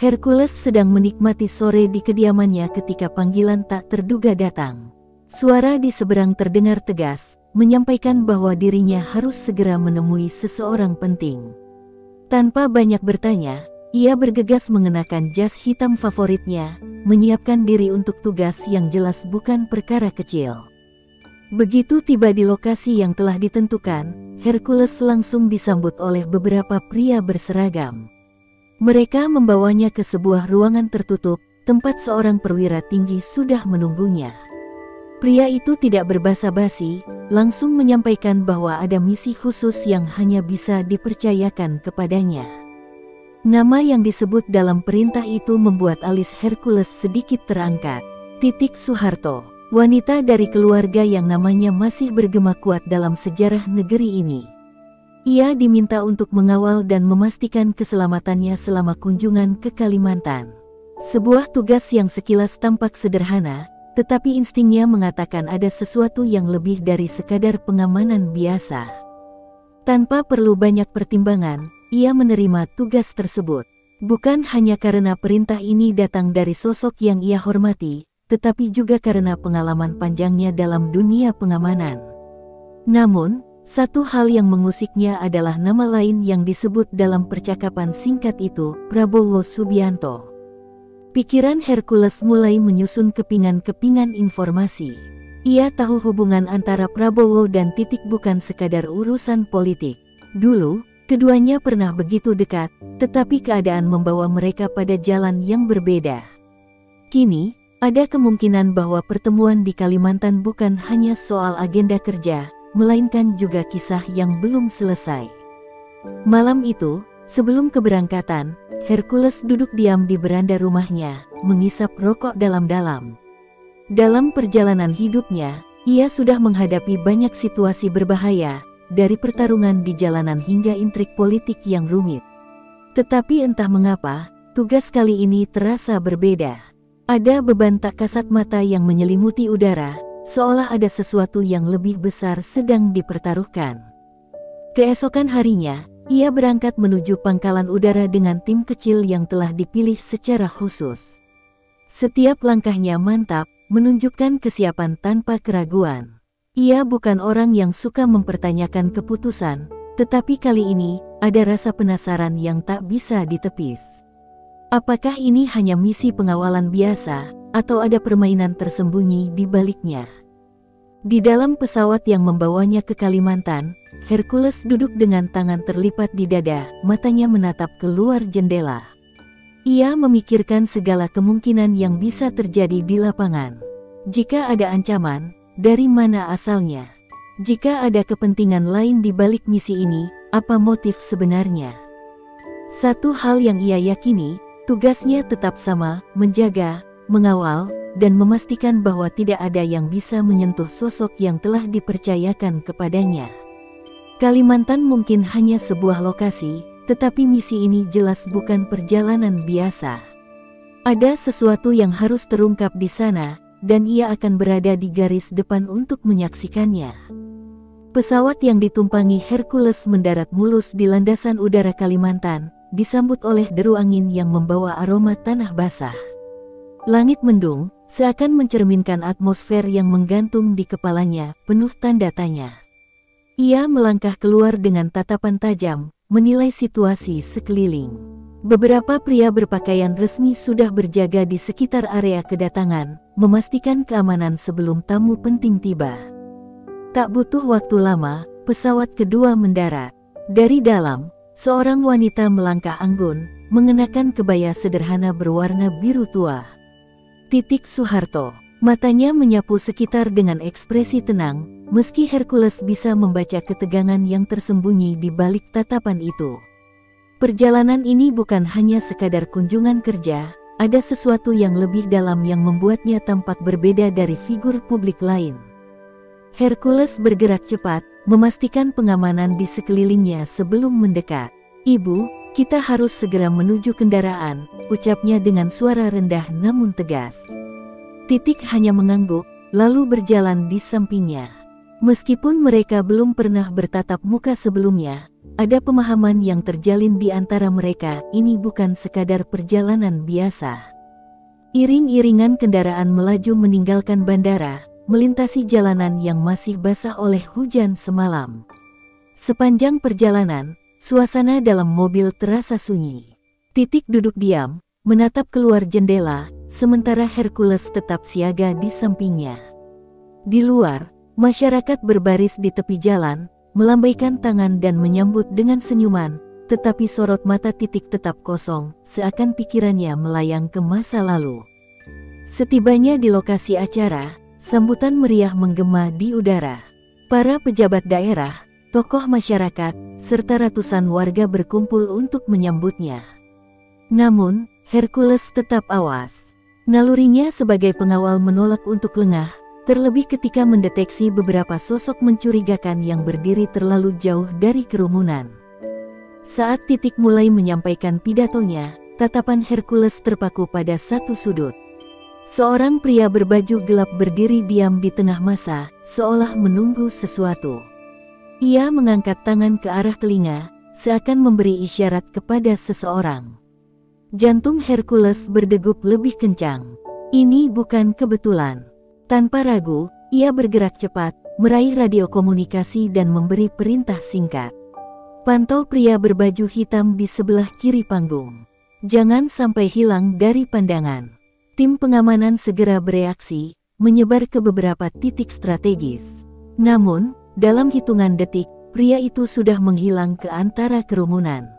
Hercules sedang menikmati sore di kediamannya ketika panggilan tak terduga datang. Suara di seberang terdengar tegas, menyampaikan bahwa dirinya harus segera menemui seseorang penting. Tanpa banyak bertanya, ia bergegas mengenakan jas hitam favoritnya, menyiapkan diri untuk tugas yang jelas bukan perkara kecil. Begitu tiba di lokasi yang telah ditentukan, Hercules langsung disambut oleh beberapa pria berseragam. Mereka membawanya ke sebuah ruangan tertutup, tempat seorang perwira tinggi sudah menunggunya. Pria itu tidak berbasa-basi, langsung menyampaikan bahwa ada misi khusus yang hanya bisa dipercayakan kepadanya. Nama yang disebut dalam perintah itu membuat alis Hercules sedikit terangkat. Titik Soeharto, wanita dari keluarga yang namanya masih bergema kuat dalam sejarah negeri ini. Ia diminta untuk mengawal dan memastikan keselamatannya selama kunjungan ke Kalimantan. Sebuah tugas yang sekilas tampak sederhana, tetapi instingnya mengatakan ada sesuatu yang lebih dari sekadar pengamanan biasa. Tanpa perlu banyak pertimbangan, ia menerima tugas tersebut. Bukan hanya karena perintah ini datang dari sosok yang ia hormati, tetapi juga karena pengalaman panjangnya dalam dunia pengamanan. Namun, satu hal yang mengusiknya adalah nama lain yang disebut dalam percakapan singkat itu, Prabowo Subianto. Pikiran Hercules mulai menyusun kepingan-kepingan informasi. Ia tahu hubungan antara Prabowo dan Titik bukan sekadar urusan politik. Dulu, keduanya pernah begitu dekat, tetapi keadaan membawa mereka pada jalan yang berbeda. Kini, ada kemungkinan bahwa pertemuan di Kalimantan bukan hanya soal agenda kerja, melainkan juga kisah yang belum selesai. Malam itu, sebelum keberangkatan, Hercules duduk diam di beranda rumahnya, mengisap rokok dalam-dalam. Dalam perjalanan hidupnya, ia sudah menghadapi banyak situasi berbahaya, dari pertarungan di jalanan hingga intrik politik yang rumit. Tetapi entah mengapa, tugas kali ini terasa berbeda. Ada beban tak kasat mata yang menyelimuti udara, seolah ada sesuatu yang lebih besar sedang dipertaruhkan. Keesokan harinya, ia berangkat menuju pangkalan udara dengan tim kecil yang telah dipilih secara khusus. Setiap langkahnya mantap, menunjukkan kesiapan tanpa keraguan. Ia bukan orang yang suka mempertanyakan keputusan, tetapi kali ini, ada rasa penasaran yang tak bisa ditepis. Apakah ini hanya misi pengawalan biasa, atau ada permainan tersembunyi di baliknya? Di dalam pesawat yang membawanya ke Kalimantan, Hercules duduk dengan tangan terlipat di dada, matanya menatap keluar jendela. Ia memikirkan segala kemungkinan yang bisa terjadi di lapangan. Jika ada ancaman, dari mana asalnya? Jika ada kepentingan lain di balik misi ini, apa motif sebenarnya? Satu hal yang ia yakini, tugasnya tetap sama, menjaga, mengawal, dan memastikan bahwa tidak ada yang bisa menyentuh sosok yang telah dipercayakan kepadanya. Kalimantan mungkin hanya sebuah lokasi, tetapi misi ini jelas bukan perjalanan biasa. Ada sesuatu yang harus terungkap di sana, dan ia akan berada di garis depan untuk menyaksikannya. Pesawat yang ditumpangi Hercules mendarat mulus di landasan udara Kalimantan, disambut oleh deru angin yang membawa aroma tanah basah. Langit mendung, seakan mencerminkan atmosfer yang menggantung di kepalanya, penuh tanda tanya. Ia melangkah keluar dengan tatapan tajam, menilai situasi sekeliling. Beberapa pria berpakaian resmi sudah berjaga di sekitar area kedatangan, memastikan keamanan sebelum tamu penting tiba. Tak butuh waktu lama, pesawat kedua mendarat. Dari dalam, seorang wanita melangkah anggun, mengenakan kebaya sederhana berwarna biru tua. Titik Soeharto. Matanya menyapu sekitar dengan ekspresi tenang, meski Hercules bisa membaca ketegangan yang tersembunyi di balik tatapan itu. Perjalanan ini bukan hanya sekadar kunjungan kerja, ada sesuatu yang lebih dalam yang membuatnya tampak berbeda dari figur publik lain. Hercules bergerak cepat, memastikan pengamanan di sekelilingnya sebelum mendekat. "Ibu, kita harus segera menuju kendaraan," ucapnya dengan suara rendah namun tegas. Titik hanya mengangguk, lalu berjalan di sampingnya. Meskipun mereka belum pernah bertatap muka sebelumnya, ada pemahaman yang terjalin di antara mereka. Ini bukan sekadar perjalanan biasa. Iring-iringan kendaraan melaju meninggalkan bandara, melintasi jalanan yang masih basah oleh hujan semalam. Sepanjang perjalanan, suasana dalam mobil terasa sunyi. Titik duduk diam, menatap keluar jendela, sementara Hercules tetap siaga di sampingnya. Di luar, masyarakat berbaris di tepi jalan, melambaikan tangan dan menyambut dengan senyuman, tetapi sorot mata Titik tetap kosong, seakan pikirannya melayang ke masa lalu. Setibanya di lokasi acara, sambutan meriah menggema di udara. Para pejabat daerah, tokoh masyarakat, serta ratusan warga berkumpul untuk menyambutnya. Namun, Hercules tetap awas. Nalurinya sebagai pengawal menolak untuk lengah, terlebih ketika mendeteksi beberapa sosok mencurigakan yang berdiri terlalu jauh dari kerumunan. Saat Titik mulai menyampaikan pidatonya, tatapan Hercules terpaku pada satu sudut. Seorang pria berbaju gelap berdiri diam di tengah massa, seolah menunggu sesuatu. Ia mengangkat tangan ke arah telinga, seakan memberi isyarat kepada seseorang. Jantung Hercules berdegup lebih kencang. Ini bukan kebetulan. Tanpa ragu, ia bergerak cepat, meraih radio komunikasi dan memberi perintah singkat. Pantau pria berbaju hitam di sebelah kiri panggung. Jangan sampai hilang dari pandangan. Tim pengamanan segera bereaksi, menyebar ke beberapa titik strategis. Namun, dalam hitungan detik, pria itu sudah menghilang ke antara kerumunan.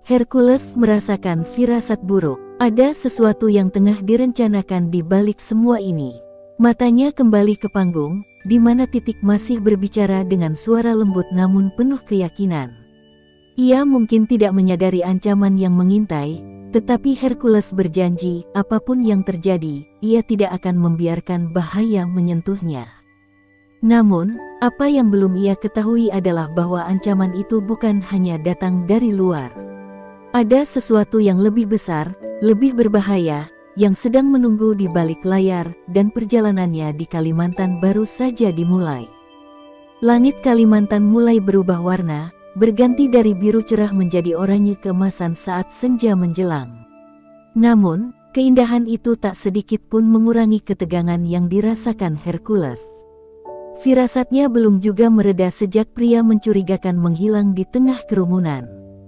Hercules merasakan firasat buruk. Ada sesuatu yang tengah direncanakan di balik semua ini. Matanya kembali ke panggung, di mana Titik masih berbicara dengan suara lembut namun penuh keyakinan. Ia mungkin tidak menyadari ancaman yang mengintai, tetapi Hercules berjanji, apapun yang terjadi, ia tidak akan membiarkan bahaya menyentuhnya. Namun, apa yang belum ia ketahui adalah bahwa ancaman itu bukan hanya datang dari luar. Ada sesuatu yang lebih besar, lebih berbahaya, yang sedang menunggu di balik layar, dan perjalanannya di Kalimantan baru saja dimulai. Langit Kalimantan mulai berubah warna, berganti dari biru cerah menjadi oranye keemasan saat senja menjelang. Namun, keindahan itu tak sedikit pun mengurangi ketegangan yang dirasakan Hercules. Firasatnya belum juga mereda sejak pria mencurigakan menghilang di tengah kerumunan.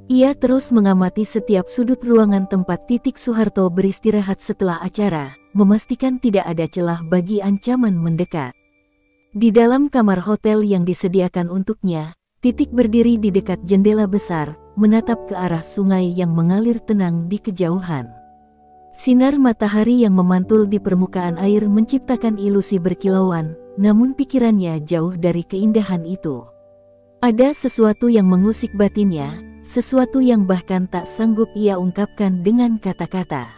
Ia terus mengamati setiap sudut ruangan tempat Titik Soeharto beristirahat setelah acara, memastikan tidak ada celah bagi ancaman mendekat. Di dalam kamar hotel yang disediakan untuknya, Titik berdiri di dekat jendela besar, menatap ke arah sungai yang mengalir tenang di kejauhan. Sinar matahari yang memantul di permukaan air menciptakan ilusi berkilauan, namun pikirannya jauh dari keindahan itu. Ada sesuatu yang mengusik batinnya, sesuatu yang bahkan tak sanggup ia ungkapkan dengan kata-kata.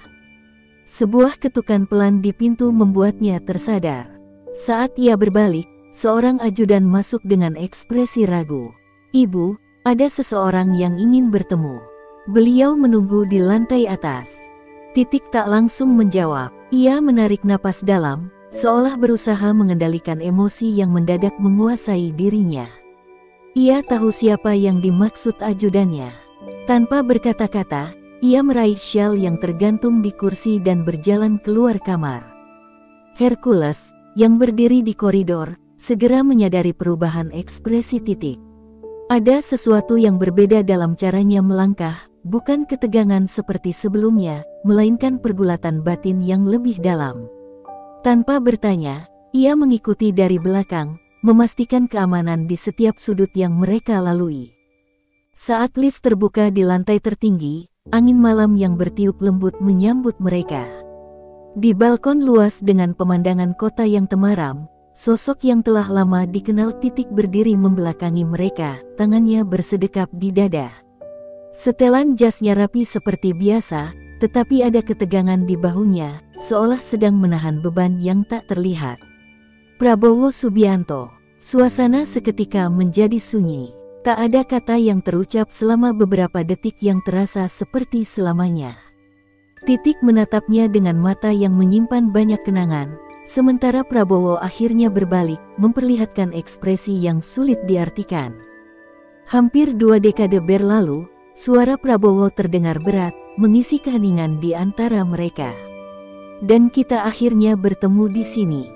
Sebuah ketukan pelan di pintu membuatnya tersadar. Saat ia berbalik, seorang ajudan masuk dengan ekspresi ragu. "Ibu, ada seseorang yang ingin bertemu." Beliau menunggu di lantai atas. Titik tak langsung menjawab. Ia menarik napas dalam, seolah berusaha mengendalikan emosi yang mendadak menguasai dirinya. Ia tahu siapa yang dimaksud ajudannya. Tanpa berkata-kata, ia meraih syal yang tergantung di kursi dan berjalan keluar kamar. Hercules, yang berdiri di koridor, segera menyadari perubahan ekspresi Titik. Ada sesuatu yang berbeda dalam caranya melangkah, bukan ketegangan seperti sebelumnya, melainkan pergulatan batin yang lebih dalam. Tanpa bertanya, ia mengikuti dari belakang, memastikan keamanan di setiap sudut yang mereka lalui. Saat lift terbuka di lantai tertinggi, angin malam yang bertiup lembut menyambut mereka. Di balkon luas dengan pemandangan kota yang temaram, sosok yang telah lama dikenal Titik berdiri membelakangi mereka, tangannya bersedekap di dada. Setelan jasnya rapi seperti biasa, tetapi ada ketegangan di bahunya, seolah sedang menahan beban yang tak terlihat. Prabowo Subianto. Suasana seketika menjadi sunyi. Tak ada kata yang terucap selama beberapa detik yang terasa seperti selamanya. Titik menatapnya dengan mata yang menyimpan banyak kenangan, sementara Prabowo akhirnya berbalik, memperlihatkan ekspresi yang sulit diartikan. Hampir 2 dekade berlalu, suara Prabowo terdengar berat, mengisi keheningan di antara mereka. Dan kita akhirnya bertemu di sini.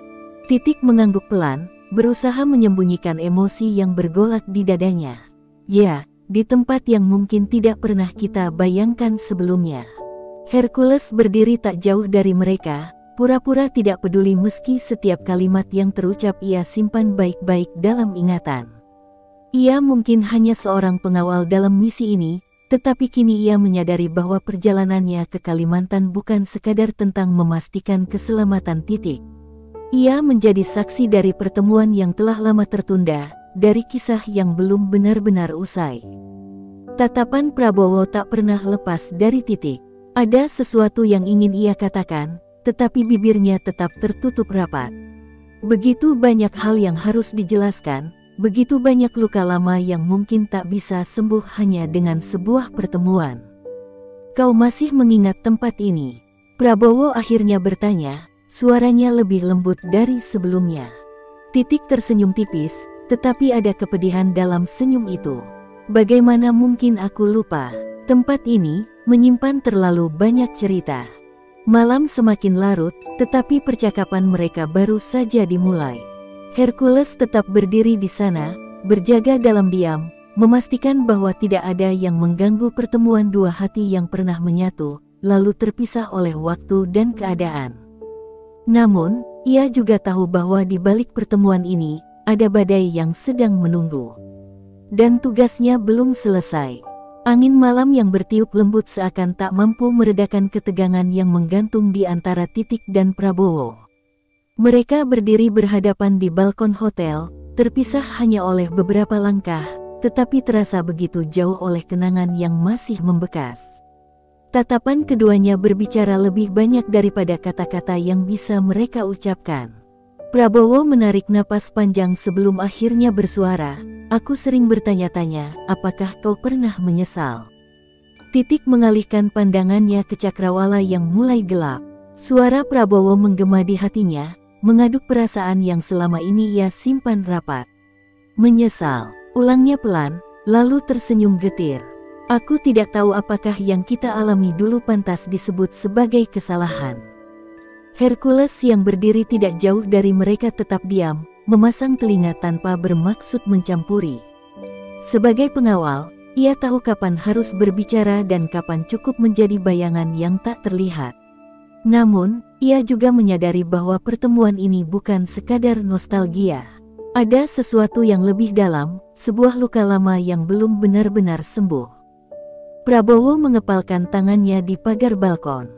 Titik mengangguk pelan, berusaha menyembunyikan emosi yang bergolak di dadanya. Ya, di tempat yang mungkin tidak pernah kita bayangkan sebelumnya. Hercules berdiri tak jauh dari mereka, pura-pura tidak peduli meski setiap kalimat yang terucap ia simpan baik-baik dalam ingatan. Ia mungkin hanya seorang pengawal dalam misi ini, tetapi kini ia menyadari bahwa perjalanannya ke Kalimantan bukan sekadar tentang memastikan keselamatan Titik. Ia menjadi saksi dari pertemuan yang telah lama tertunda, dari kisah yang belum benar-benar usai. Tatapan Prabowo tak pernah lepas dari Titik. Ada sesuatu yang ingin ia katakan, tetapi bibirnya tetap tertutup rapat. Begitu banyak hal yang harus dijelaskan, begitu banyak luka lama yang mungkin tak bisa sembuh hanya dengan sebuah pertemuan. Kau masih mengingat tempat ini? Prabowo akhirnya bertanya, suaranya lebih lembut dari sebelumnya. Titik tersenyum tipis, tetapi ada kepedihan dalam senyum itu. Bagaimana mungkin aku lupa? Tempat ini menyimpan terlalu banyak cerita. Malam semakin larut, tetapi percakapan mereka baru saja dimulai. Hercules tetap berdiri di sana, berjaga dalam diam, memastikan bahwa tidak ada yang mengganggu pertemuan dua hati yang pernah menyatu, lalu terpisah oleh waktu dan keadaan. Namun, ia juga tahu bahwa di balik pertemuan ini, ada badai yang sedang menunggu. Dan tugasnya belum selesai. Angin malam yang bertiup lembut seakan tak mampu meredakan ketegangan yang menggantung di antara Titik dan Prabowo. Mereka berdiri berhadapan di balkon hotel, terpisah hanya oleh beberapa langkah, tetapi terasa begitu jauh oleh kenangan yang masih membekas. Tatapan keduanya berbicara lebih banyak daripada kata-kata yang bisa mereka ucapkan. Prabowo menarik napas panjang sebelum akhirnya bersuara, "Aku sering bertanya-tanya, apakah kau pernah menyesal?" Titik mengalihkan pandangannya ke cakrawala yang mulai gelap. Suara Prabowo menggema di hatinya, mengaduk perasaan yang selama ini ia simpan rapat. "Menyesal," ulangnya pelan, lalu tersenyum getir. "Aku tidak tahu apakah yang kita alami dulu pantas disebut sebagai kesalahan." Hercules yang berdiri tidak jauh dari mereka tetap diam, memasang telinga tanpa bermaksud mencampuri. Sebagai pengawal, ia tahu kapan harus berbicara dan kapan cukup menjadi bayangan yang tak terlihat. Namun, ia juga menyadari bahwa pertemuan ini bukan sekadar nostalgia. Ada sesuatu yang lebih dalam, sebuah luka lama yang belum benar-benar sembuh. Prabowo mengepalkan tangannya di pagar balkon.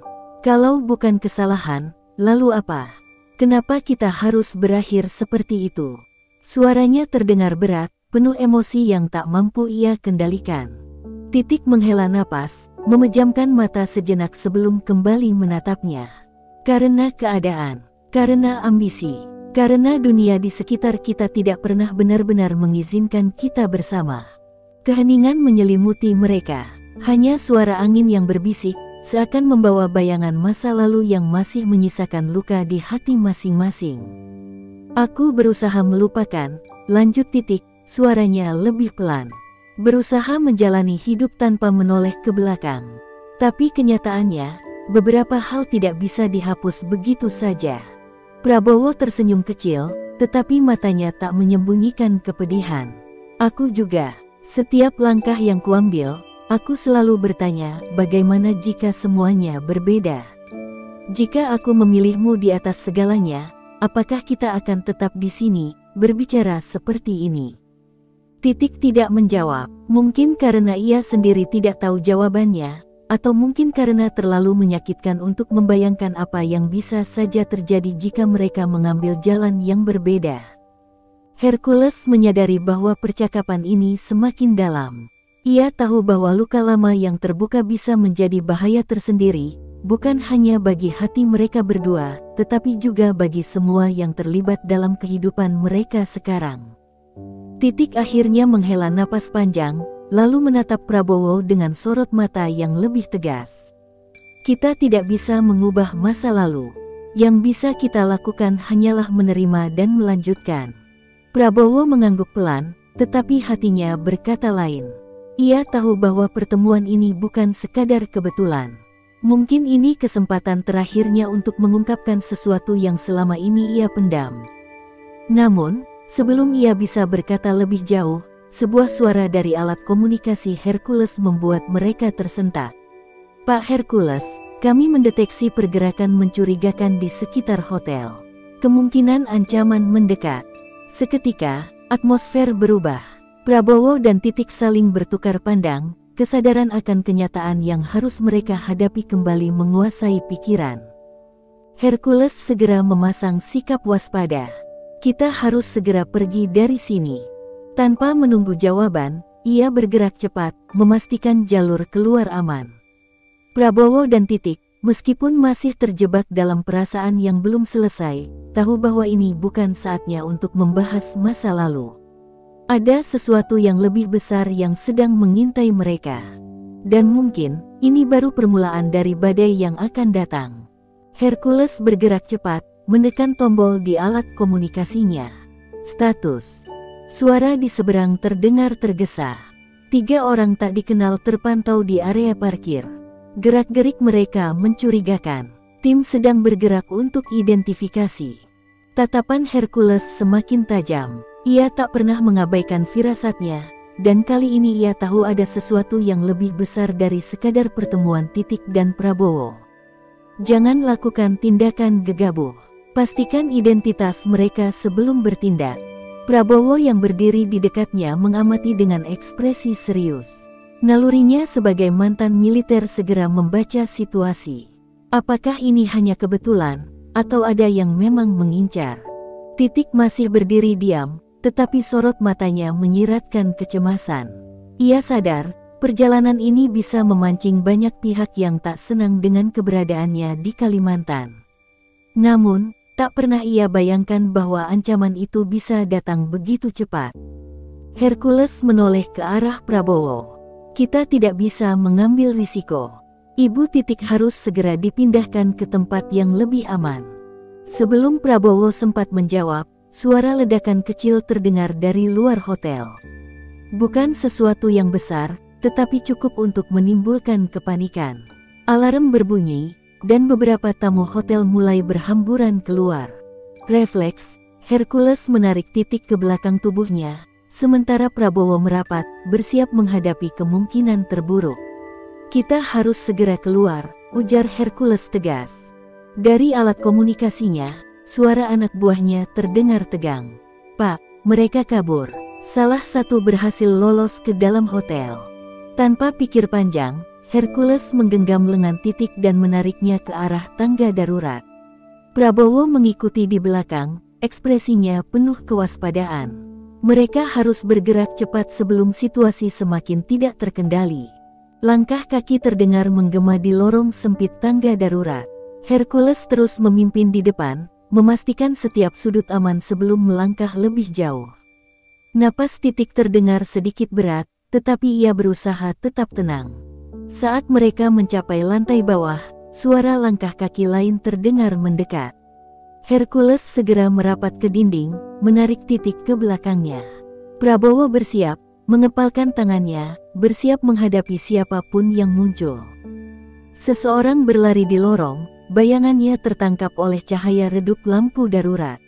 "Kalau bukan kesalahan, lalu apa? Kenapa kita harus berakhir seperti itu?" Suaranya terdengar berat, penuh emosi yang tak mampu ia kendalikan. Titik menghela napas, memejamkan mata sejenak sebelum kembali menatapnya. "Karena keadaan, karena ambisi, karena dunia di sekitar kita tidak pernah benar-benar mengizinkan kita bersama." Keheningan menyelimuti mereka, hanya suara angin yang berbisik, seakan membawa bayangan masa lalu yang masih menyisakan luka di hati masing-masing. "Aku berusaha melupakan," lanjut Titik, suaranya lebih pelan. "Berusaha menjalani hidup tanpa menoleh ke belakang. Tapi kenyataannya, beberapa hal tidak bisa dihapus begitu saja." Prabowo tersenyum kecil, tetapi matanya tak menyembunyikan kepedihan. "Aku juga. Setiap langkah yang kuambil, aku selalu bertanya, bagaimana jika semuanya berbeda? Jika aku memilihmu di atas segalanya, apakah kita akan tetap di sini, berbicara seperti ini?" Titik tidak menjawab, mungkin karena ia sendiri tidak tahu jawabannya, atau mungkin karena terlalu menyakitkan untuk membayangkan apa yang bisa saja terjadi jika mereka mengambil jalan yang berbeda. Hercules menyadari bahwa percakapan ini semakin dalam. Ia tahu bahwa luka lama yang terbuka bisa menjadi bahaya tersendiri, bukan hanya bagi hati mereka berdua, tetapi juga bagi semua yang terlibat dalam kehidupan mereka sekarang. Titik akhirnya menghela napas panjang, lalu menatap Prabowo dengan sorot mata yang lebih tegas. "Kita tidak bisa mengubah masa lalu. Yang bisa kita lakukan hanyalah menerima dan melanjutkan." Prabowo mengangguk pelan, tetapi hatinya berkata lain. Ia tahu bahwa pertemuan ini bukan sekadar kebetulan. Mungkin ini kesempatan terakhirnya untuk mengungkapkan sesuatu yang selama ini ia pendam. Namun, sebelum ia bisa berkata lebih jauh, sebuah suara dari alat komunikasi Hercules membuat mereka tersentak. "Pak Hercules, kami mendeteksi pergerakan mencurigakan di sekitar hotel. Kemungkinan ancaman mendekat." Seketika, atmosfer berubah. Prabowo dan Titik saling bertukar pandang, kesadaran akan kenyataan yang harus mereka hadapi kembali menguasai pikiran. Hercules segera memasang sikap waspada. "Kita harus segera pergi dari sini." Tanpa menunggu jawaban, ia bergerak cepat, memastikan jalur keluar aman. Prabowo dan Titik, meskipun masih terjebak dalam perasaan yang belum selesai, tahu bahwa ini bukan saatnya untuk membahas masa lalu. Ada sesuatu yang lebih besar yang sedang mengintai mereka. Dan mungkin, ini baru permulaan dari badai yang akan datang. Hercules bergerak cepat, menekan tombol di alat komunikasinya. Status. Suara di seberang terdengar tergesa. 3 orang tak dikenal terpantau di area parkir. Gerak-gerik mereka mencurigakan. Tim sedang bergerak untuk identifikasi. Tatapan Hercules semakin tajam. Ia tak pernah mengabaikan firasatnya, dan kali ini ia tahu ada sesuatu yang lebih besar dari sekadar pertemuan Titik dan Prabowo. Jangan lakukan tindakan gegabah. Pastikan identitas mereka sebelum bertindak. Prabowo yang berdiri di dekatnya mengamati dengan ekspresi serius. Nalurinya sebagai mantan militer segera membaca situasi. Apakah ini hanya kebetulan, atau ada yang memang mengincar? Titik masih berdiri diam, tetapi sorot matanya menyiratkan kecemasan. Ia sadar, perjalanan ini bisa memancing banyak pihak yang tak senang dengan keberadaannya di Kalimantan. Namun, tak pernah ia bayangkan bahwa ancaman itu bisa datang begitu cepat. Hercules menoleh ke arah Prabowo. "Kita tidak bisa mengambil risiko. Ibu Titik harus segera dipindahkan ke tempat yang lebih aman." Sebelum Prabowo sempat menjawab, suara ledakan kecil terdengar dari luar hotel. Bukan sesuatu yang besar, tetapi cukup untuk menimbulkan kepanikan. Alarm berbunyi, dan beberapa tamu hotel mulai berhamburan keluar. Refleks, Hercules menarik Titik ke belakang tubuhnya, sementara Prabowo merapat, bersiap menghadapi kemungkinan terburuk. "Kita harus segera keluar," ujar Hercules tegas. Dari alat komunikasinya, suara anak buahnya terdengar tegang. "Pak, mereka kabur. Salah satu berhasil lolos ke dalam hotel." Tanpa pikir panjang, Hercules menggenggam lengan Titik dan menariknya ke arah tangga darurat. Prabowo mengikuti di belakang, ekspresinya penuh kewaspadaan. Mereka harus bergerak cepat sebelum situasi semakin tidak terkendali. Langkah kaki terdengar menggema di lorong sempit tangga darurat. Hercules terus memimpin di depan, memastikan setiap sudut aman sebelum melangkah lebih jauh. Napas Titik terdengar sedikit berat, tetapi ia berusaha tetap tenang. Saat mereka mencapai lantai bawah, suara langkah kaki lain terdengar mendekat. Hercules segera merapat ke dinding, menarik Titik ke belakangnya. Prabowo bersiap, mengepalkan tangannya, bersiap menghadapi siapapun yang muncul. Seseorang berlari di lorong, bayangannya tertangkap oleh cahaya redup lampu darurat.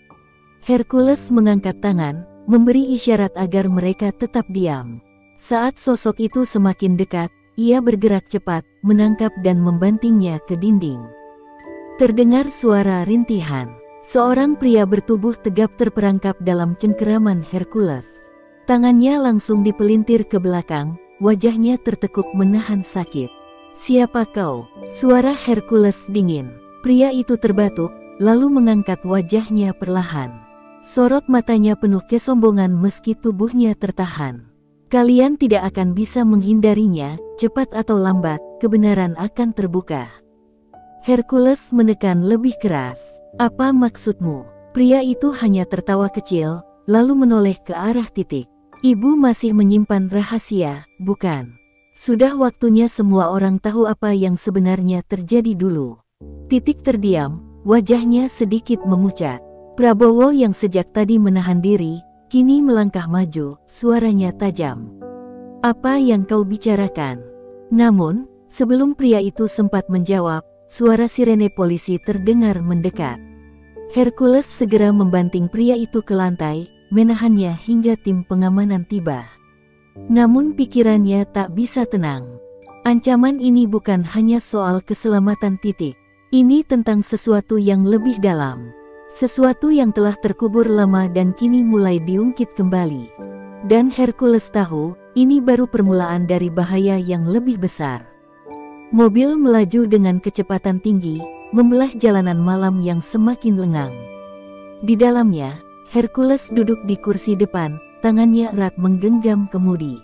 Hercules mengangkat tangan, memberi isyarat agar mereka tetap diam. Saat sosok itu semakin dekat, ia bergerak cepat, menangkap dan membantingnya ke dinding. Terdengar suara rintihan. Seorang pria bertubuh tegap terperangkap dalam cengkeraman Hercules. Tangannya langsung dipelintir ke belakang, wajahnya tertekuk menahan sakit. "Siapa kau?" Suara Hercules dingin. Pria itu terbatuk, lalu mengangkat wajahnya perlahan. Sorot matanya penuh kesombongan meski tubuhnya tertahan. "Kalian tidak akan bisa menghindarinya, cepat atau lambat, kebenaran akan terbuka." Hercules menekan lebih keras. "Apa maksudmu?" Pria itu hanya tertawa kecil, lalu menoleh ke arah Titik. "Ibu masih menyimpan rahasia, bukan? Sudah waktunya semua orang tahu apa yang sebenarnya terjadi dulu." Titik terdiam, wajahnya sedikit memucat. Prabowo yang sejak tadi menahan diri, kini melangkah maju, suaranya tajam. "Apa yang kau bicarakan?" Namun, sebelum pria itu sempat menjawab, suara sirene polisi terdengar mendekat. Hercules segera membanting pria itu ke lantai, menahannya hingga tim pengamanan tiba. Namun pikirannya tak bisa tenang. Ancaman ini bukan hanya soal keselamatan Titik. Ini tentang sesuatu yang lebih dalam. Sesuatu yang telah terkubur lama dan kini mulai diungkit kembali. Dan Hercules tahu, ini baru permulaan dari bahaya yang lebih besar. Mobil melaju dengan kecepatan tinggi, membelah jalanan malam yang semakin lengang. Di dalamnya, Hercules duduk di kursi depan, tangannya erat menggenggam kemudi.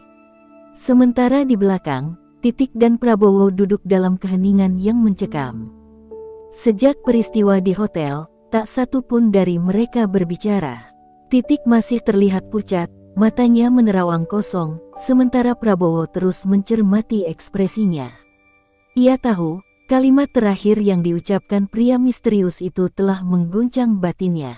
Sementara di belakang, Titik dan Prabowo duduk dalam keheningan yang mencekam. Sejak peristiwa di hotel, tak satu pun dari mereka berbicara. Titik masih terlihat pucat, matanya menerawang kosong, sementara Prabowo terus mencermati ekspresinya. Ia tahu, kalimat terakhir yang diucapkan pria misterius itu telah mengguncang batinnya.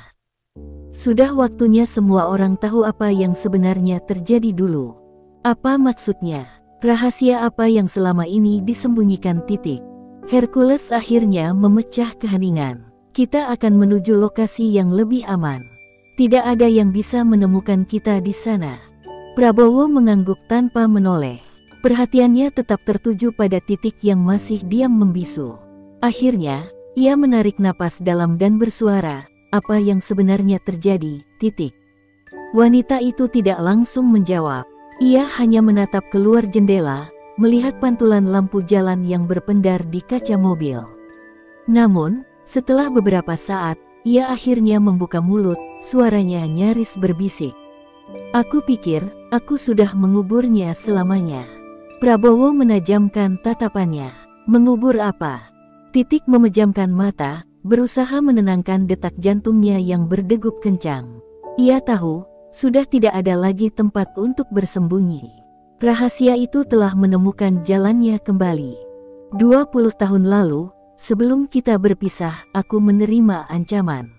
Sudah waktunya semua orang tahu apa yang sebenarnya terjadi dulu. Apa maksudnya? Rahasia apa yang selama ini disembunyikan Titik? Hercules akhirnya memecah keheningan. "Kita akan menuju lokasi yang lebih aman. Tidak ada yang bisa menemukan kita di sana." Prabowo mengangguk tanpa menoleh. Perhatiannya tetap tertuju pada Titik yang masih diam membisu. Akhirnya, ia menarik napas dalam dan bersuara, "Apa yang sebenarnya terjadi, Titik?" Wanita itu tidak langsung menjawab. Ia hanya menatap keluar jendela, melihat pantulan lampu jalan yang berpendar di kaca mobil. Namun, setelah beberapa saat, ia akhirnya membuka mulut, suaranya nyaris berbisik. "Aku pikir, aku sudah menguburnya selamanya." Prabowo menajamkan tatapannya. "Mengubur apa?" Titik memejamkan mata, berusaha menenangkan detak jantungnya yang berdegup kencang. Ia tahu, sudah tidak ada lagi tempat untuk bersembunyi. Rahasia itu telah menemukan jalannya kembali. 20 tahun lalu, sebelum kita berpisah, aku menerima ancaman.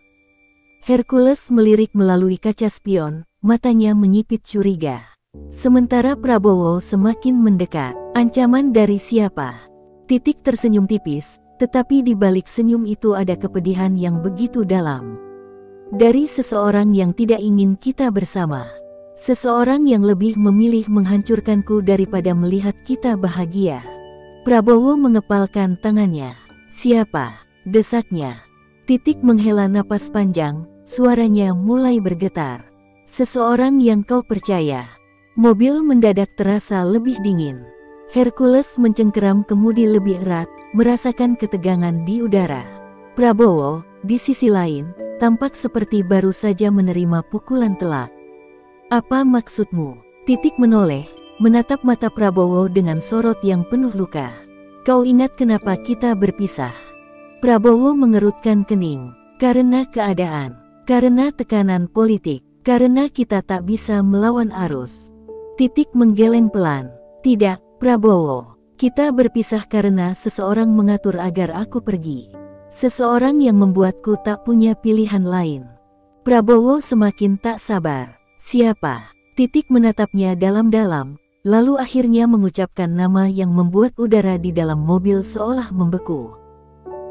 Hercules melirik melalui kaca spion, matanya menyipit curiga. Sementara Prabowo semakin mendekat. "Ancaman dari siapa?" Titik tersenyum tipis, tetapi di balik senyum itu ada kepedihan yang begitu dalam. "Dari seseorang yang tidak ingin kita bersama. Seseorang yang lebih memilih menghancurkanku daripada melihat kita bahagia." Prabowo mengepalkan tangannya. "Siapa?" desaknya. Titik menghela napas panjang, suaranya mulai bergetar. "Seseorang yang kau percaya." Mobil mendadak terasa lebih dingin. Hercules mencengkeram kemudi lebih erat, merasakan ketegangan di udara. Prabowo, di sisi lain, tampak seperti baru saja menerima pukulan telak. "Apa maksudmu?" Titik menoleh, menatap mata Prabowo dengan sorot yang penuh luka. "Kau ingat kenapa kita berpisah?" Prabowo mengerutkan kening. "Karena keadaan. Karena tekanan politik. Karena kita tak bisa melawan arus." Titik menggeleng pelan. "Tidak, Prabowo. Kita berpisah karena seseorang mengatur agar aku pergi. Seseorang yang membuatku tak punya pilihan lain." Prabowo semakin tak sabar. "Siapa?" Titik menatapnya dalam-dalam, lalu akhirnya mengucapkan nama yang membuat udara di dalam mobil seolah membeku.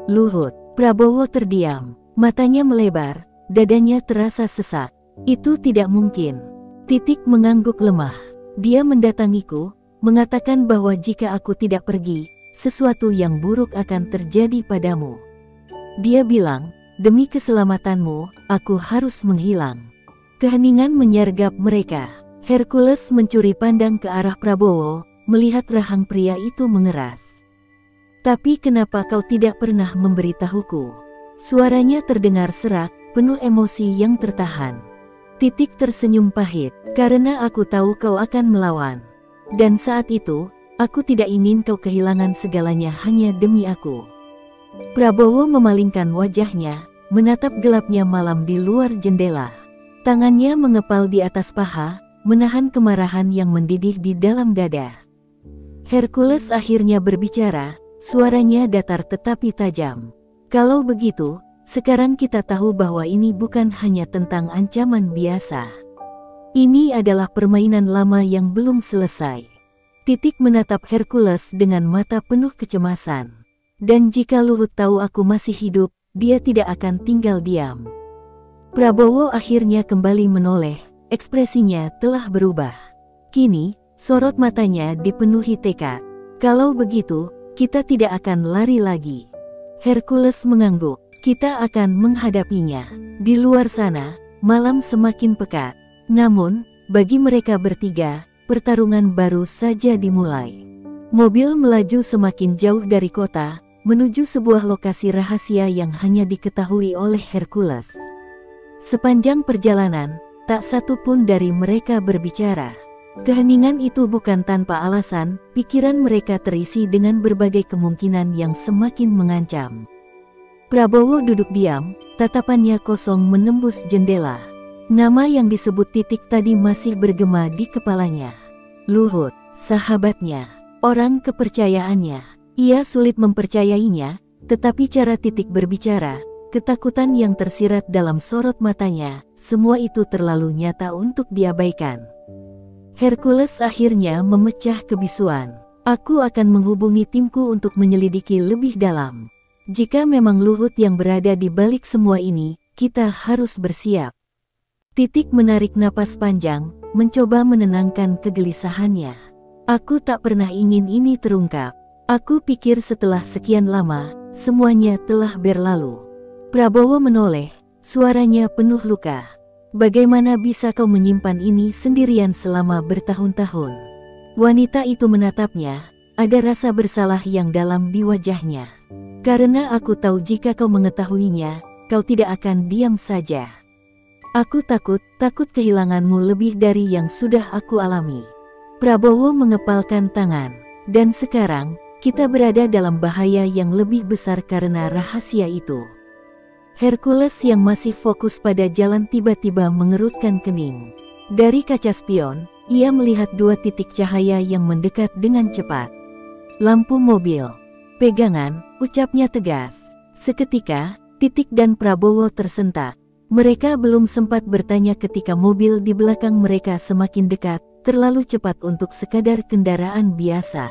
"Luhut." Prabowo terdiam, matanya melebar, dadanya terasa sesak. "Itu tidak mungkin." Titik mengangguk lemah. "Dia mendatangiku, mengatakan bahwa jika aku tidak pergi, sesuatu yang buruk akan terjadi padamu. Dia bilang, demi keselamatanmu, aku harus menghilang." Keheningan menyergap mereka. Hercules mencuri pandang ke arah Prabowo, melihat rahang pria itu mengeras. "Tapi kenapa kau tidak pernah memberitahuku?" Suaranya terdengar serak, penuh emosi yang tertahan. Titik tersenyum pahit. "Karena aku tahu kau akan melawan. Dan saat itu, aku tidak ingin kau kehilangan segalanya hanya demi aku." Prabowo memalingkan wajahnya, menatap gelapnya malam di luar jendela. Tangannya mengepal di atas paha, menahan kemarahan yang mendidih di dalam dada. Hercules akhirnya berbicara, suaranya datar tetapi tajam. "Kalau begitu, sekarang kita tahu bahwa ini bukan hanya tentang ancaman biasa. Ini adalah permainan lama yang belum selesai. Titik menatap Hercules dengan mata penuh kecemasan. Dan jika Luhut tahu aku masih hidup, dia tidak akan tinggal diam. Prabowo akhirnya kembali menoleh, ekspresinya telah berubah. Kini, sorot matanya dipenuhi tekad. Kalau begitu, kita tidak akan lari lagi. Hercules mengangguk, kita akan menghadapinya. Di luar sana, malam semakin pekat. Namun, bagi mereka bertiga, pertarungan baru saja dimulai. Mobil melaju semakin jauh dari kota, menuju sebuah lokasi rahasia yang hanya diketahui oleh Hercules. Sepanjang perjalanan, tak satu pun dari mereka berbicara. Keheningan itu bukan tanpa alasan, pikiran mereka terisi dengan berbagai kemungkinan yang semakin mengancam. Prabowo duduk diam, tatapannya kosong menembus jendela. Nama yang disebut Titik tadi masih bergema di kepalanya. Luhut, sahabatnya, orang kepercayaannya. Ia sulit mempercayainya, tetapi cara Titik berbicara, ketakutan yang tersirat dalam sorot matanya, semua itu terlalu nyata untuk diabaikan. Hercules akhirnya memecah kebisuan. Aku akan menghubungi timku untuk menyelidiki lebih dalam. Jika memang Luhut yang berada di balik semua ini, kita harus bersiap. Titik menarik napas panjang, mencoba menenangkan kegelisahannya. Aku tak pernah ingin ini terungkap. Aku pikir setelah sekian lama, semuanya telah berlalu. Prabowo menoleh, suaranya penuh luka. Bagaimana bisa kau menyimpan ini sendirian selama bertahun-tahun? Wanita itu menatapnya, ada rasa bersalah yang dalam di wajahnya. Karena aku tahu jika kau mengetahuinya, kau tidak akan diam saja. Aku takut kehilanganmu lebih dari yang sudah aku alami. Prabowo mengepalkan tangan. Dan sekarang, kita berada dalam bahaya yang lebih besar karena rahasia itu. Hercules yang masih fokus pada jalan tiba-tiba mengerutkan kening. Dari kaca spion, ia melihat dua titik cahaya yang mendekat dengan cepat. Lampu mobil. Pegangan, ucapnya tegas. Seketika, Titik dan Prabowo tersentak. Mereka belum sempat bertanya ketika mobil di belakang mereka semakin dekat, terlalu cepat untuk sekadar kendaraan biasa.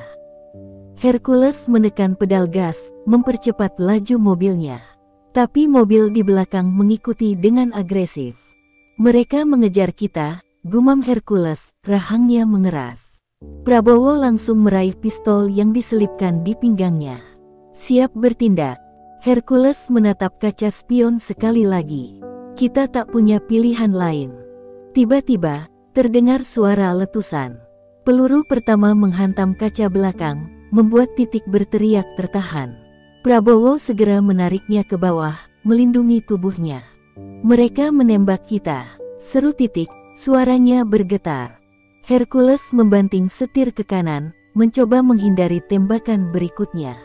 Hercules menekan pedal gas, mempercepat laju mobilnya. Tapi mobil di belakang mengikuti dengan agresif. Mereka mengejar kita, gumam Hercules, rahangnya mengeras. Prabowo langsung meraih pistol yang diselipkan di pinggangnya. Siap bertindak. Hercules menatap kaca spion sekali lagi. Kita tak punya pilihan lain. Tiba-tiba, terdengar suara letusan. Peluru pertama menghantam kaca belakang, membuat Titik berteriak tertahan. Prabowo segera menariknya ke bawah, melindungi tubuhnya. Mereka menembak kita, seru Titik, suaranya bergetar. Hercules membanting setir ke kanan, mencoba menghindari tembakan berikutnya.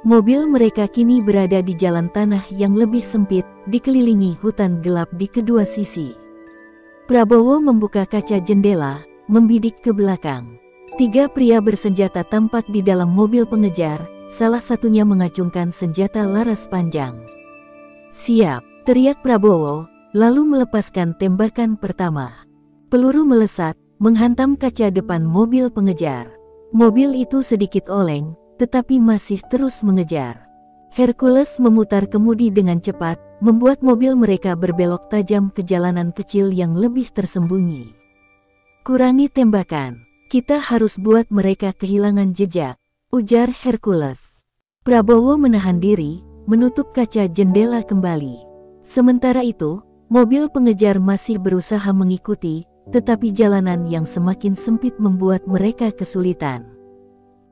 Mobil mereka kini berada di jalan tanah yang lebih sempit, dikelilingi hutan gelap di kedua sisi. Prabowo membuka kaca jendela, membidik ke belakang. Tiga pria bersenjata tampak di dalam mobil pengejar, salah satunya mengacungkan senjata laras panjang. Siap, teriak Prabowo, lalu melepaskan tembakan pertama. Peluru melesat, menghantam kaca depan mobil pengejar. Mobil itu sedikit oleng, tetapi masih terus mengejar. Hercules memutar kemudi dengan cepat, membuat mobil mereka berbelok tajam ke jalanan kecil yang lebih tersembunyi. Kurangi tembakan, kita harus buat mereka kehilangan jejak, ujar Hercules. Prabowo menahan diri, menutup kaca jendela kembali. Sementara itu, mobil pengejar masih berusaha mengikuti, tetapi jalanan yang semakin sempit membuat mereka kesulitan.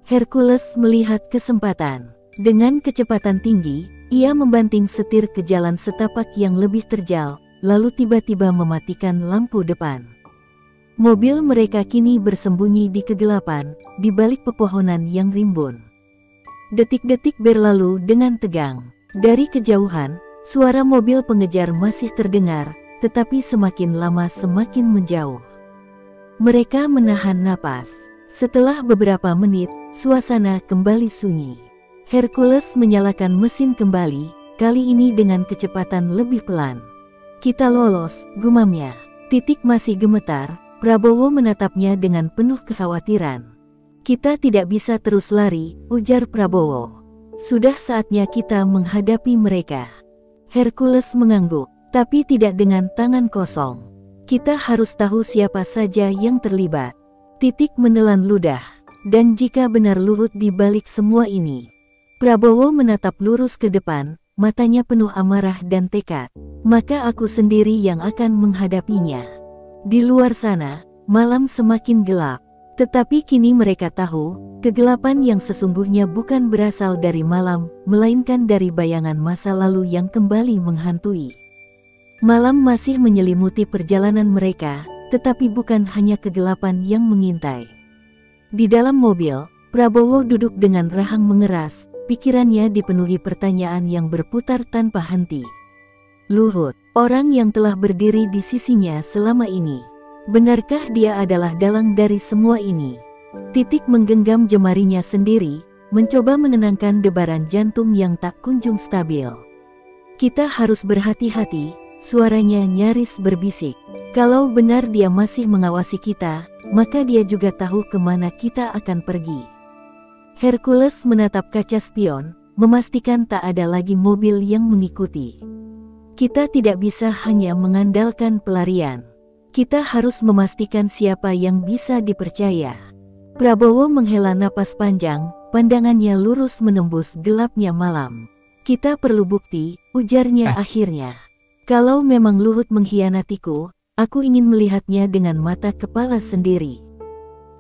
Hercules melihat kesempatan. Dengan kecepatan tinggi, ia membanting setir ke jalan setapak yang lebih terjal, lalu tiba-tiba mematikan lampu depan. Mobil mereka kini bersembunyi di kegelapan, di balik pepohonan yang rimbun. Detik-detik berlalu dengan tegang. Dari kejauhan, suara mobil pengejar masih terdengar, tetapi semakin lama semakin menjauh. Mereka menahan napas. Setelah beberapa menit, suasana kembali sunyi. Hercules menyalakan mesin kembali, kali ini dengan kecepatan lebih pelan. Kita lolos, gumamnya. Titik masih gemetar, Prabowo menatapnya dengan penuh kekhawatiran. Kita tidak bisa terus lari, ujar Prabowo. Sudah saatnya kita menghadapi mereka. Hercules mengangguk, tapi tidak dengan tangan kosong. Kita harus tahu siapa saja yang terlibat. Titik menelan ludah. Dan jika benar Luhut di balik semua ini. Prabowo menatap lurus ke depan, matanya penuh amarah dan tekad. Maka aku sendiri yang akan menghadapinya. Di luar sana, malam semakin gelap. Tetapi kini mereka tahu, kegelapan yang sesungguhnya bukan berasal dari malam, melainkan dari bayangan masa lalu yang kembali menghantui. Malam masih menyelimuti perjalanan mereka, tetapi bukan hanya kegelapan yang mengintai. Di dalam mobil, Prabowo duduk dengan rahang mengeras, pikirannya dipenuhi pertanyaan yang berputar tanpa henti. Luhut, orang yang telah berdiri di sisinya selama ini. Benarkah dia adalah dalang dari semua ini? Titik menggenggam jemarinya sendiri, mencoba menenangkan debaran jantung yang tak kunjung stabil. Kita harus berhati-hati, suaranya nyaris berbisik. Kalau benar dia masih mengawasi kita, maka dia juga tahu kemana kita akan pergi. Hercules menatap kaca spion, memastikan tak ada lagi mobil yang mengikuti. Kita tidak bisa hanya mengandalkan pelarian. Kita harus memastikan siapa yang bisa dipercaya. Prabowo menghela napas panjang, pandangannya lurus menembus gelapnya malam. Kita perlu bukti, ujarnya akhirnya. Kalau memang Luhut mengkhianatiku, aku ingin melihatnya dengan mata kepala sendiri.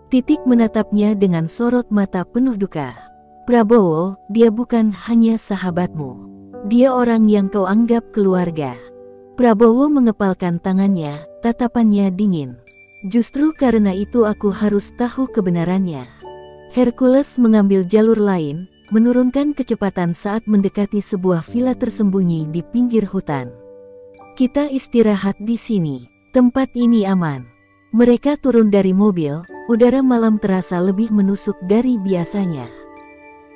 Titik menatapnya dengan sorot mata penuh duka. Prabowo, dia bukan hanya sahabatmu. Dia orang yang kau anggap keluarga. Prabowo mengepalkan tangannya, tatapannya dingin. Justru karena itu aku harus tahu kebenarannya. Hercules mengambil jalur lain, menurunkan kecepatan saat mendekati sebuah villa tersembunyi di pinggir hutan. Kita istirahat di sini, tempat ini aman. Mereka turun dari mobil, udara malam terasa lebih menusuk dari biasanya.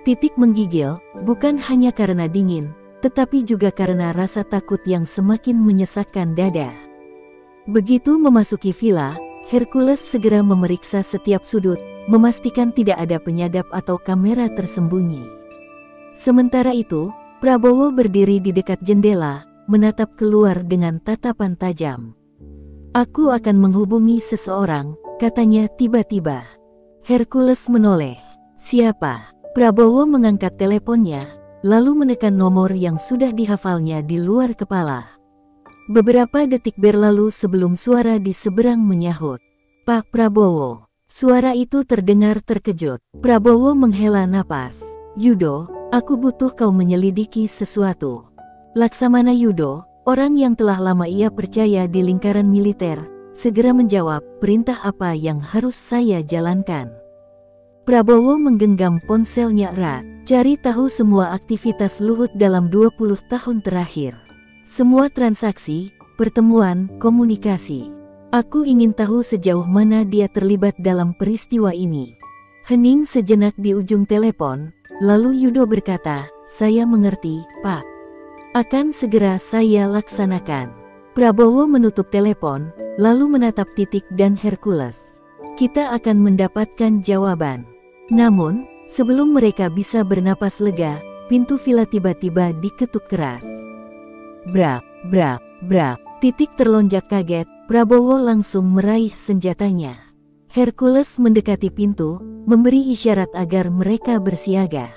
Titik menggigil, bukan hanya karena dingin, tetapi juga karena rasa takut yang semakin menyesakkan dada. Begitu memasuki villa, Hercules segera memeriksa setiap sudut, memastikan tidak ada penyadap atau kamera tersembunyi. Sementara itu, Prabowo berdiri di dekat jendela, menatap keluar dengan tatapan tajam. Aku akan menghubungi seseorang, katanya tiba-tiba. Hercules menoleh. Siapa? Prabowo mengangkat teleponnya, lalu menekan nomor yang sudah dihafalnya di luar kepala. Beberapa detik berlalu sebelum suara di seberang menyahut. Pak Prabowo. Suara itu terdengar terkejut. Prabowo menghela napas. Yudo, aku butuh kau menyelidiki sesuatu. Laksamana Yudo, orang yang telah lama ia percaya di lingkaran militer, segera menjawab, perintah apa yang harus saya jalankan? Prabowo menggenggam ponselnya erat, cari tahu semua aktivitas Luhut dalam 20 tahun terakhir. Semua transaksi, pertemuan, komunikasi. Aku ingin tahu sejauh mana dia terlibat dalam peristiwa ini. Hening sejenak di ujung telepon, lalu Yudo berkata, saya mengerti, Pak. Akan segera saya laksanakan. Prabowo menutup telepon, lalu menatap Titik dan Hercules. Kita akan mendapatkan jawaban. Namun, sebelum mereka bisa bernapas lega, pintu villa tiba-tiba diketuk keras. Brak, brak, brak. Titik terlonjak kaget, Prabowo langsung meraih senjatanya. Hercules mendekati pintu, memberi isyarat agar mereka bersiaga.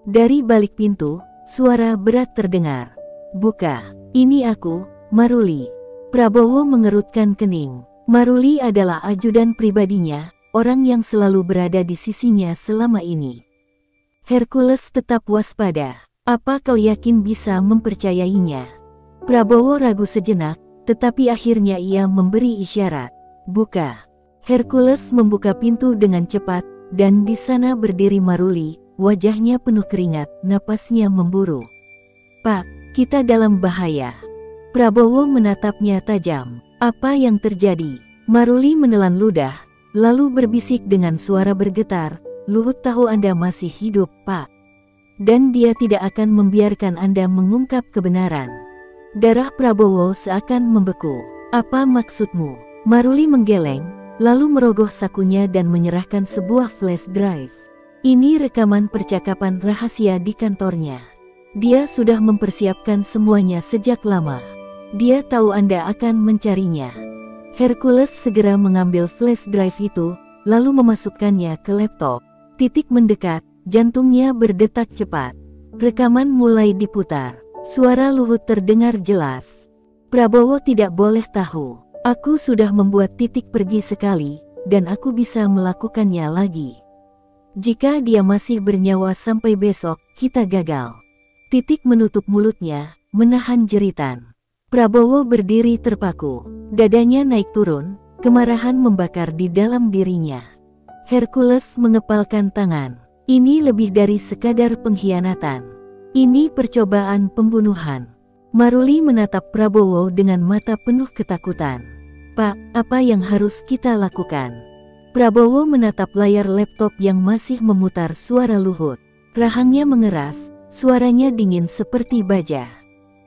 Dari balik pintu, suara berat terdengar. Buka, ini aku, Maruli. Prabowo mengerutkan kening. Maruli adalah ajudan pribadinya, orang yang selalu berada di sisinya selama ini. Hercules tetap waspada. Apa kau yakin bisa mempercayainya? Prabowo ragu sejenak, tetapi akhirnya ia memberi isyarat. Buka. Hercules membuka pintu dengan cepat, dan di sana berdiri Maruli, wajahnya penuh keringat, napasnya memburu. Pak, kita dalam bahaya. Prabowo menatapnya tajam. Apa yang terjadi? Maruli menelan ludah, lalu berbisik dengan suara bergetar, Luhut tahu Anda masih hidup, Pak. Dan dia tidak akan membiarkan Anda mengungkap kebenaran. Darah Prabowo seakan membeku. Apa maksudmu? Maruli menggeleng, lalu merogoh sakunya dan menyerahkan sebuah flash drive. Ini rekaman percakapan rahasia di kantornya. Dia sudah mempersiapkan semuanya sejak lama. Dia tahu Anda akan mencarinya. Hercules segera mengambil flash drive itu, lalu memasukkannya ke laptop. Titik mendekat, jantungnya berdetak cepat. Rekaman mulai diputar. Suara Luhut terdengar jelas. Prabowo tidak boleh tahu. Aku sudah membuat Titik pergi sekali, dan aku bisa melakukannya lagi. Jika dia masih bernyawa sampai besok, kita gagal. Titik menutup mulutnya, menahan jeritan. Prabowo berdiri terpaku. Dadanya naik turun, kemarahan membakar di dalam dirinya. Hercules mengepalkan tangan. Ini lebih dari sekadar pengkhianatan. Ini percobaan pembunuhan. Maruli menatap Prabowo dengan mata penuh ketakutan. Pak, apa yang harus kita lakukan? Prabowo menatap layar laptop yang masih memutar suara Luhut. Rahangnya mengeras, suaranya dingin seperti baja.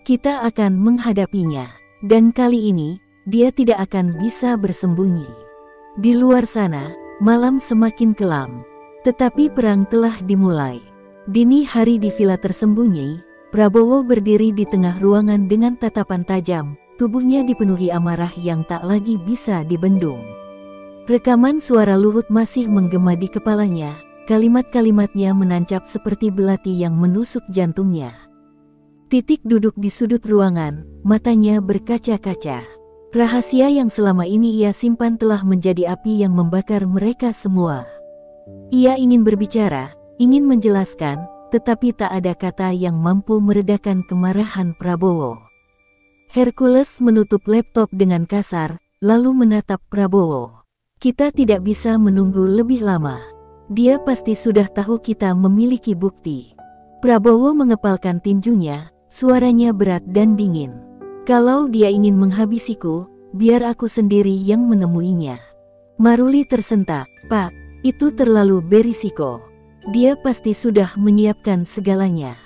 Kita akan menghadapinya. Dan kali ini, dia tidak akan bisa bersembunyi. Di luar sana, malam semakin kelam. Tetapi perang telah dimulai. Dini hari di villa tersembunyi, Prabowo berdiri di tengah ruangan dengan tatapan tajam. Tubuhnya dipenuhi amarah yang tak lagi bisa dibendung. Rekaman suara Luhut masih menggema di kepalanya, kalimat-kalimatnya menancap seperti belati yang menusuk jantungnya. Titik duduk di sudut ruangan, matanya berkaca-kaca. Rahasia yang selama ini ia simpan telah menjadi api yang membakar mereka semua. Ia ingin berbicara, ingin menjelaskan, tetapi tak ada kata yang mampu meredakan kemarahan Prabowo. Hercules menutup laptop dengan kasar, lalu menatap Prabowo. Kita tidak bisa menunggu lebih lama. Dia pasti sudah tahu kita memiliki bukti. Prabowo mengepalkan tinjunya, suaranya berat dan dingin. Kalau dia ingin menghabisiku, biar aku sendiri yang menemuinya. Maruli tersentak. Pak, itu terlalu berisiko. Dia pasti sudah menyiapkan segalanya.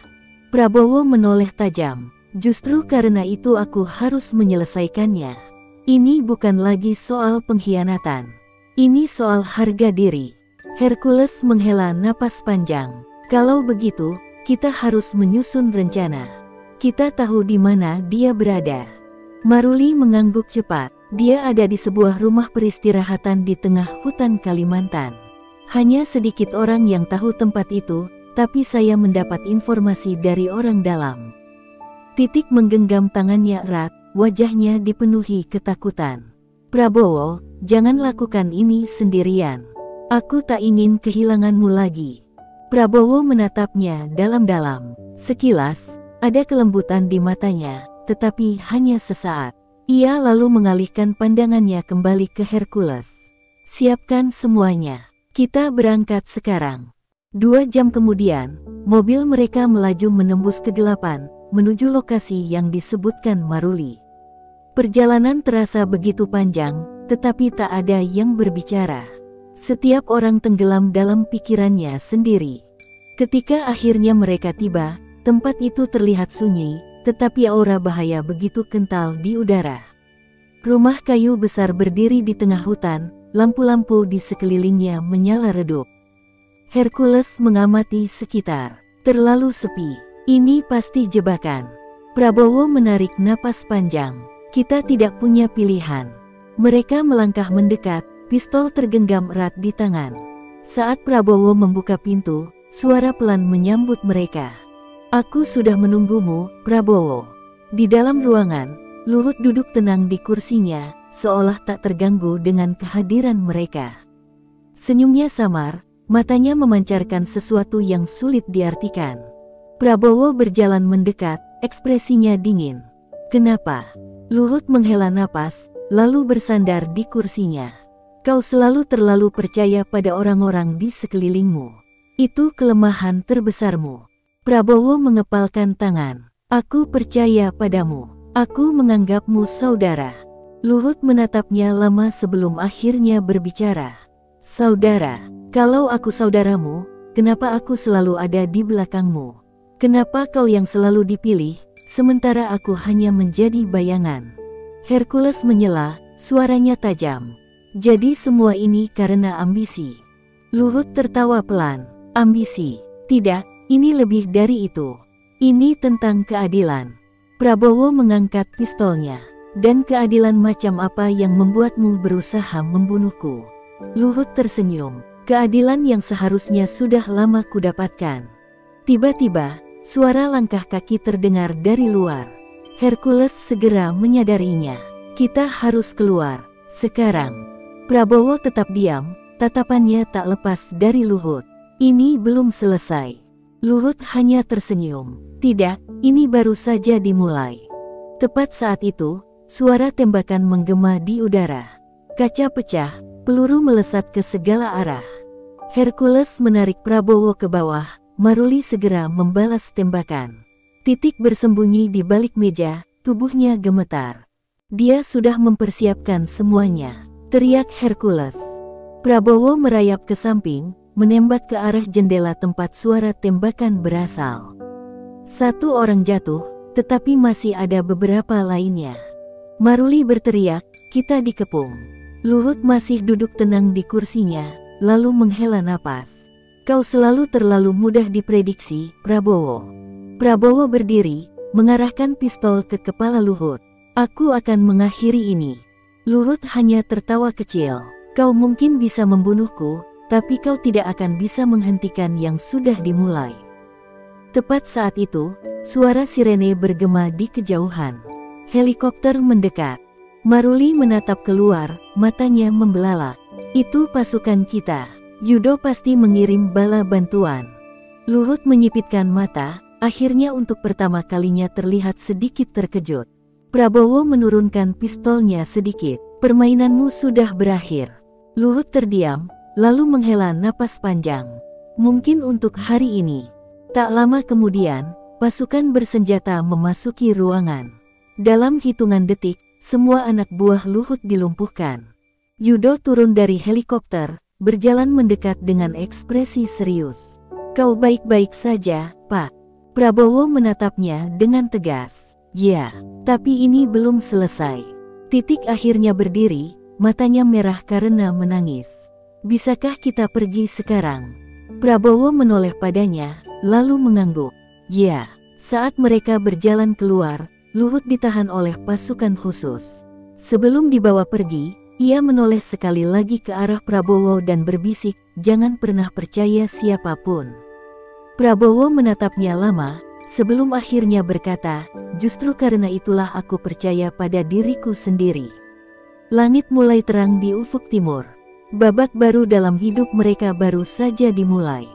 Prabowo menoleh tajam. Justru karena itu aku harus menyelesaikannya. Ini bukan lagi soal pengkhianatan. Ini soal harga diri. Hercules menghela napas panjang. Kalau begitu, kita harus menyusun rencana. Kita tahu di mana dia berada. Maruli mengangguk cepat. Dia ada di sebuah rumah peristirahatan di tengah hutan Kalimantan. Hanya sedikit orang yang tahu tempat itu, tapi saya mendapat informasi dari orang dalam. Titik menggenggam tangannya erat, wajahnya dipenuhi ketakutan. Prabowo, jangan lakukan ini sendirian. Aku tak ingin kehilanganmu lagi. Prabowo menatapnya dalam-dalam. Sekilas, ada kelembutan di matanya, tetapi hanya sesaat. Ia lalu mengalihkan pandangannya kembali ke Hercules. Siapkan semuanya. Kita berangkat sekarang. 2 jam kemudian, mobil mereka melaju menembus kegelapan, menuju lokasi yang disebutkan Maruli. Perjalanan terasa begitu panjang, tetapi tak ada yang berbicara. Setiap orang tenggelam dalam pikirannya sendiri. Ketika akhirnya mereka tiba, tempat itu terlihat sunyi, tetapi aura bahaya begitu kental di udara. Rumah kayu besar berdiri di tengah hutan, lampu-lampu di sekelilingnya menyala redup. Hercules mengamati sekitar. Terlalu sepi. Ini pasti jebakan. Prabowo menarik napas panjang. Kita tidak punya pilihan. Mereka melangkah mendekat, pistol tergenggam erat di tangan. Saat Prabowo membuka pintu, suara pelan menyambut mereka. Aku sudah menunggumu, Prabowo. Di dalam ruangan, Luhut duduk tenang di kursinya, seolah tak terganggu dengan kehadiran mereka. Senyumnya samar, matanya memancarkan sesuatu yang sulit diartikan. Prabowo berjalan mendekat, ekspresinya dingin. Kenapa? Luhut menghela napas, lalu bersandar di kursinya. Kau selalu terlalu percaya pada orang-orang di sekelilingmu. Itu kelemahan terbesarmu. Prabowo mengepalkan tangan. Aku percaya padamu. Aku menganggapmu saudara. Luhut menatapnya lama sebelum akhirnya berbicara. Saudara, kalau aku saudaramu, kenapa aku selalu ada di belakangmu? Kenapa kau yang selalu dipilih, sementara aku hanya menjadi bayangan? Hercules menyela, suaranya tajam. Jadi semua ini karena ambisi. Luhut tertawa pelan. Ambisi? Tidak, ini lebih dari itu. Ini tentang keadilan. Prabowo mengangkat pistolnya. Dan keadilan macam apa yang membuatmu berusaha membunuhku? Luhut tersenyum. Keadilan yang seharusnya sudah lama kudapatkan. Tiba-tiba, suara langkah kaki terdengar dari luar. Hercules segera menyadarinya. Kita harus keluar, sekarang. Prabowo tetap diam, tatapannya tak lepas dari Luhut. Ini belum selesai. Luhut hanya tersenyum. Tidak, ini baru saja dimulai. Tepat saat itu, suara tembakan menggema di udara. Kaca pecah, peluru melesat ke segala arah. Hercules menarik Prabowo ke bawah, Maruli segera membalas tembakan. Titik bersembunyi di balik meja, tubuhnya gemetar. Dia sudah mempersiapkan semuanya, teriak Hercules. Prabowo merayap ke samping, menembak ke arah jendela tempat suara tembakan berasal. Satu orang jatuh, tetapi masih ada beberapa lainnya. Maruli berteriak, kita dikepung. Luhut masih duduk tenang di kursinya, lalu menghela napas. Kau selalu terlalu mudah diprediksi, Prabowo. Prabowo berdiri, mengarahkan pistol ke kepala Luhut. Aku akan mengakhiri ini. Luhut hanya tertawa kecil. Kau mungkin bisa membunuhku, tapi kau tidak akan bisa menghentikan yang sudah dimulai. Tepat saat itu, suara sirene bergema di kejauhan. Helikopter mendekat. Maruli menatap keluar, matanya membelalak. Itu pasukan kita. Yudo pasti mengirim bala bantuan. Luhut menyipitkan mata, akhirnya untuk pertama kalinya terlihat sedikit terkejut. Prabowo menurunkan pistolnya sedikit. Permainanmu sudah berakhir. Luhut terdiam, lalu menghela napas panjang. Mungkin untuk hari ini. Tak lama kemudian, pasukan bersenjata memasuki ruangan. Dalam hitungan detik, semua anak buah Luhut dilumpuhkan. Yudo turun dari helikopter, berjalan mendekat dengan ekspresi serius. Kau baik-baik saja, Pak? Prabowo menatapnya dengan tegas. Ya, tapi ini belum selesai. Titik akhirnya berdiri, matanya merah karena menangis. Bisakah kita pergi sekarang? Prabowo menoleh padanya, lalu mengangguk. Ya, saat mereka berjalan keluar, Luhut ditahan oleh pasukan khusus. Sebelum dibawa pergi, ia menoleh sekali lagi ke arah Prabowo dan berbisik, jangan pernah percaya siapapun. Prabowo menatapnya lama, sebelum akhirnya berkata, justru karena itulah aku percaya pada diriku sendiri. Langit mulai terang di ufuk timur. Babak baru dalam hidup mereka baru saja dimulai.